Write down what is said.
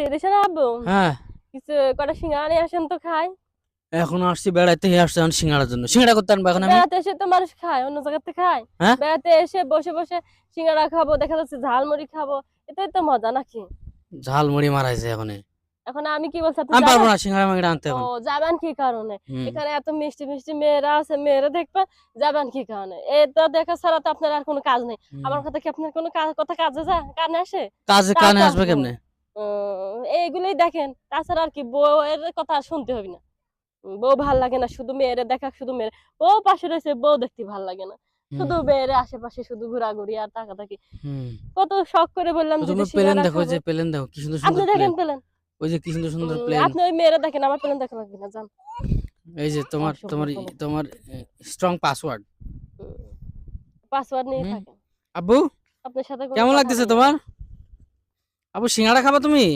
এদেশে আব্বু হ্যাঁ কিছু কটা সিঙ্গাড়া নিয়ে আসেন তো খাই। এখন আসছি বেড়াইতে, আসছি সিঙ্গাড়ার জন্য। সিঙ্গাড়া করতে আনবো এখন আমি? বেড়াতে এসে তো মানুষ খায়, অন্য জায়গাতে খায়। হ্যাঁ বেড়াতে এসে বসে বসে সিঙ্গাড়া খাবো, দেখা যাচ্ছে ঝালমুড়ি খাবো, এটাই তো মজা নাকি? ঝাল মুড়ি মারাইছে এখন। এখন আমি কি বলছি, আপনি আমি পারবো যাবেন? না সিঙ্গাড়া মাঙ্গিটা আনতে ও এখন। যাবেন কি কারণে? হুম এখানে এত মিষ্টি মিষ্টি মেয়েরা আছে, মেয়েরা দেখবেন, যাবেন কি কারণে? এটা দেখা ছাড়া তো আপনার আর কোনো কাজ নেই। হুম। আমার কথা কি আপনার কোনো কথা কাজে যায়, কানে আসে? কাজে তা কানে তো আসবে আসবে না। কেমনে? এইগুলোই দেখেন, তাছাড়া আর কি, বউয়ের কথা আর শুনতে হবে না। বউ ভাল লাগে না, শুধু মেয়েরে দেখা, শুধু মেয়ের বউ পাশে রয়েছে, বউ দেখতে ভাল লাগে না, হুম শুধু মেয়েরে আশেপাশে শুধু ঘোরাঘুরি আর তাকাতাকি। হুম। কত শখ করে বললাম তো যে তুমি প্লেন সিঙ্গারা দেখো, খাবো। যে প্লেন দেখো কি সুন্দর আপনি সুন্দর দেখেন প্লেন। পেলেন? ওই যে কি সুন্দর সুন্দর প্লেন। আপনি ওই মেয়েরা দেখেন, আমার পেলেন দেখা লাগবে না, যান। এই যে তোমার অসভ্য তোমার বলে। তোমার স্ট্রং পাসওয়ার্ড। পাসওয়ার্ড নিয়ে হুম। থাকেন, আব্বু আপনার সাথে কোনো কেমন কথা লাগতেছে বলবো না। তোমার? আব্বু সিঙ্গাড়া খাবা তুমি?